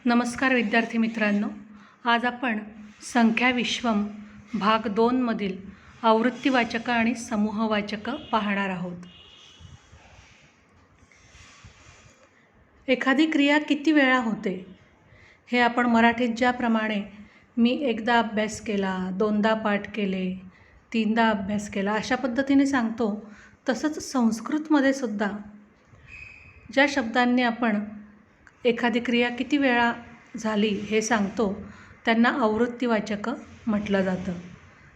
नमस्कार विद्यार्थी मित्रांनो, आज आपण संख्या विश्वम भाग 2 मधील आवृत्तीवाचक आणि समूहवाचक पाहणार आहोत. एखादी क्रिया किती वेळा होते हे आपण मराठीत ज्याप्रमाणे मी एकदा अभ्यास केला, दोनदा पाठ केले, तीनदा अभ्यास केला अशा पद्धतीने सांगतो, तसंच संस्कृतमध्ये सुद्धा ज्या शब्दांनी आपण एखादी क्रिया किती वेळा झाली हे सांगतो त्यांना आवृत्तीवाचक म्हटलं जातं.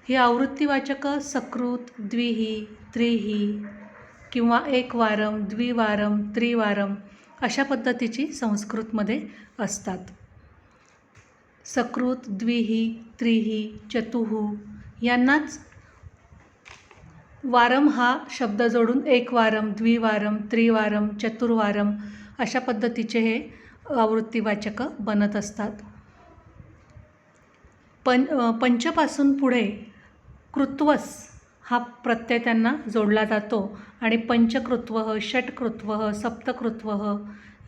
ही आवृत्तीवाचक सकृत, द्विही, त्रिही किंवा एकवारम, द्विवारम, त्रिवारम अशा पद्धतीची संस्कृतमध्ये असतात. सकृत, द्विही, त्रिही, चतुः यांनाच वारम हा शब्द जोडून एकवारम, द्विवारम, त्रिवारम, चतुर्वारम अशा पद्धतीचे हे आवृत्तीवाचक बनत असतात. पंचपासून पुढे कृत्वस हा प्रत्यय त्यांना जोडला जातो आणि पंचकृत्वः, षटकृत्वः, सप्तकृत्वः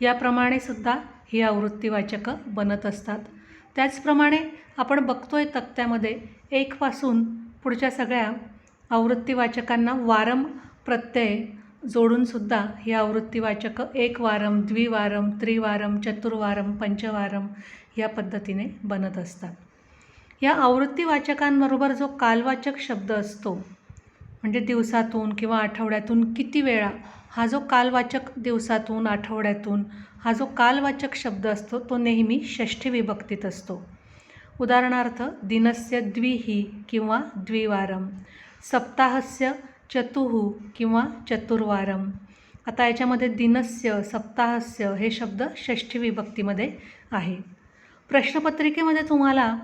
याप्रमाणे सुद्धा ही आवृत्तीवाचक बनत असतात. त्याचप्रमाणे आपण बघतोय तक्त्यामध्ये एकपासून पुढच्या सगळ्या आवृत्तीवाचकांना वारम प्रत्यय जोडूनसुद्धा ही आवृत्तीवाचक एकवारम, द्विवारम, त्रिवारम, चतुर्वारम, पंचवारम या पद्धतीने बनत असतात. या आवृत्तीवाचकांबरोबर जो कालवाचक शब्द असतो म्हणजे दिवसातून किंवा आठवड्यातून किती वेळा हा जो कालवाचक दिवसातून, आठवड्यातून हा जो कालवाचक शब्द असतो तो नेहमी षष्ठी विभक्तीत असतो. उदाहरणार्थ दिनस्य द्विही किंवा द्विवारम, सप्ताहस्य चतुः किंवा चतुर्वारम. आता याच्यामध्ये दिनस्य, सप्ताहस्य हे शब्द षष्ठी विभक्तीमध्ये आहे. प्रश्नपत्रिकेमध्ये तुम्हाला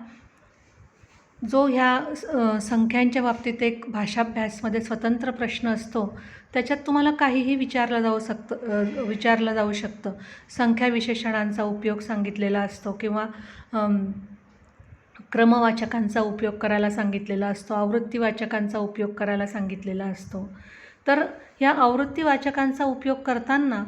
जो ह्या संख्यांच्या बाबतीत एक भाषाभ्यासमध्ये स्वतंत्र प्रश्न असतो त्याच्यात तुम्हाला काहीही विचारलं जाऊ शकतं. संख्या विशेषणांचा उपयोग सांगितलेला असतो किंवा क्रमवाचकांचा उपयोग करायला सांगितलेला असतो, आवृत्तीवाचकांचा उपयोग करायला सांगितलेला असतो. तर या आवृत्तीवाचकांचा उपयोग करताना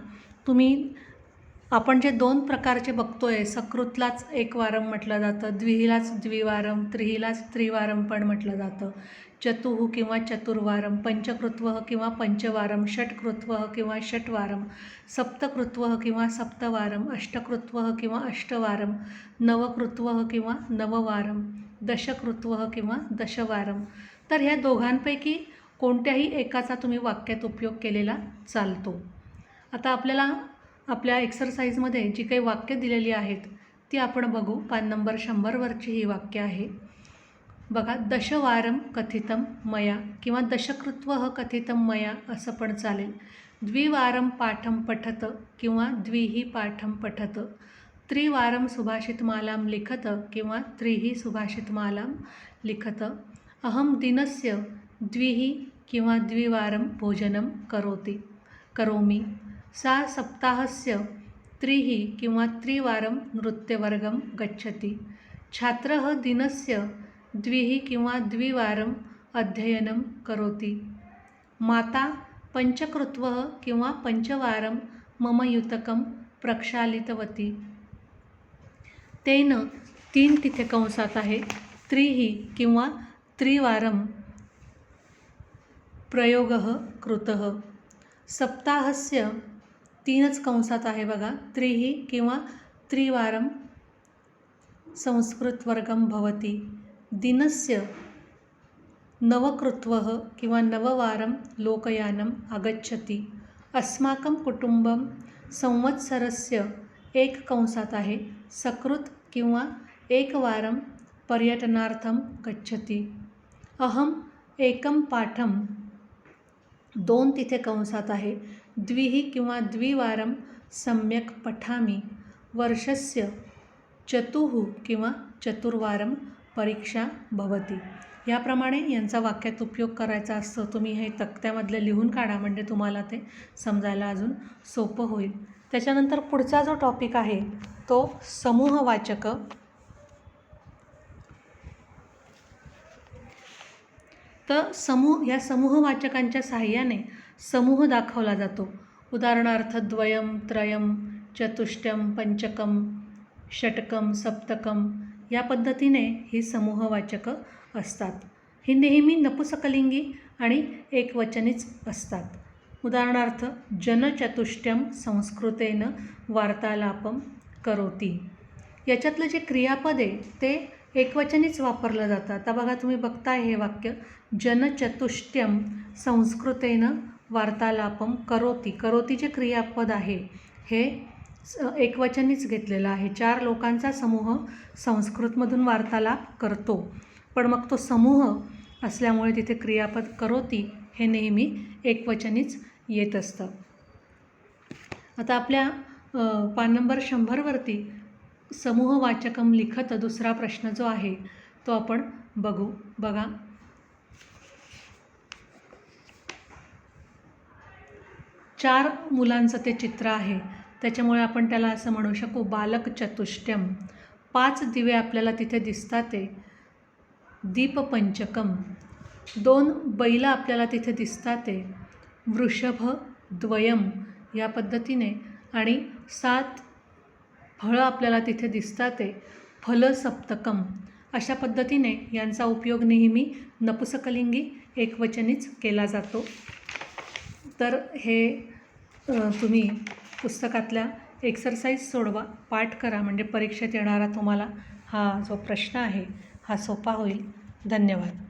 आपण जे दोन प्रकारचे बघतोय, सकृतलाच एकवारम म्हटलं जातं, द्विहीलाच द्विवारम, त्रिहीलाच त्रिवारम पण म्हटलं जातं, चतुः किंवा चतुर्वारम, पंचकृत्वः किंवा पंचवारम, षटकृत्वः किंवा षटवारम, सप्तकृत्वः किंवा सप्तवारम, अष्टकृत्वः किंवा अष्टवारम, नवकृत्वः किंवा नववारम, दशकृत्वः किंवा दशवारम. तर ह्या दोघांपैकी कोणत्याही एकाचा तुम्ही वाक्यात उपयोग केलेला चालतो. आता आपल्याला आपल्या एक्सरसाइजमध्ये जी काही वाक्य दिलेली आहेत ती आपण बघू. पान नंबर 100वरची ही वाक्य आहे बघा. दशवारम कथितम मया किंवा दशकृत्वः कथितम मया असं पण चालेल. द्विवारम पाठम पठत किंवा द्विही पाठम पठत, त्रिवारम सुभाषितमालां लिखत किंवा त्रिही सुभाषितमालां लिखत, अहम दिनस्य द्विही किंवा द्विवारम भोजनं करोमि, सा सप्ताहस्य त्रिही किंवा त्रिवारं नृत्यवर्गं गच्छति, छात्रः दिनस्य द्विही किंवा द्विवारम् अध्ययनं करोति, माता पंचकृत्वः किंवा पंचवारं मम युतकं प्रक्षालितवती. तेन तीन तिथे कंसात आहे, त्रिही किंवा त्रिवारं प्रयोगः कृतः, सप्ताहस्य तीनच कंसात आहे बघा, त्रिही किंवा त्रिवारं संस्कृतवर्गं भवति, दिनस्य नवकृत्वः किंवा नववारं लोकयानम् आगच्छति, अस्माकं कुटुंबं संवत्सरस्य एक कंसात आहे, सकृत किंवा एकवारं पर्यटनार्थं गच्छति, अहम एकं पाठं दोन तिथे कंसात आहे, द्विही किंवा द्विवारं सम्यक पठामि, वर्षस्य चतुः किंवा चतुर्वारं परीक्षा भवति. याप्रमाणे यांचा वाक्यात उपयोग करायचा असतो. तुम्ही हे तक्त्यामधले लिहून काढा म्हणजे तुम्हाला ते समजायला अजून सोपं होईल. त्याच्यानंतर पुढचा जो टॉपिक आहे तो समूहवाचक. तर या समूहवाचकांच्या सहाय्याने समूह दाखवला जातो. उदाहरणार्थ द्वयम, त्रयम, चतुष्टयम, पंचकम षटकम, सप्तकम या पद्धतीने ही समूहवाचकं असतात. ही नेहमी नपुसकलिंगी आणि एकवचनीच असतात. उदाहरणार्थ जनचतुष्टयं संस्कृतेन वार्तालापं करोति. याच्यातलं जे क्रियापद आहे ते एकवचनीच वापरलं जातं. आता बघा, तुम्ही बघताय हे वाक्य, जनचतुष्टयं संस्कृतेन वार्तालापं करोति. करोति जे क्रियापद आहे हे एकवचनीच घेतलेलं आहे. 4 लोकांचा समूह संस्कृतमधून वार्तालाप करतो, पण मग तो समूह असल्यामुळे तिथे क्रियापद करोति हे नेहमी एकवचनीच येत असतं. आता आपल्या पान नंबर 100वरती समूहवाचकम लिखत दुसरा प्रश्न जो आहे तो आपण बघा. चार मुलांचं ते चित्र आहे, त्याच्यामुळे आपण त्याला असं म्हणू शकू बालक चतुष्टयम. 5 दिवे आपल्याला तिथे दिसतात ते दीपपंचकम. 2 बैलं आपल्याला तिथे दिसतात ते वृषभद्वयम या पद्धतीने. आणि 7 फळं आपल्याला तिथे दिसतात ते फलसप्तकम. अशा पद्धतीने यांचा उपयोग नेहमी नपुसकलिंगी एकवचनीच केला जातो. तर हे तुम्ही पुस्तकातल्या एक्सरसाइज सोडवा, पाठ करा, म्हणजे परीक्षेत येणारा तुम्हाला हा जो प्रश्न आहे हा सोपा होईल. धन्यवाद.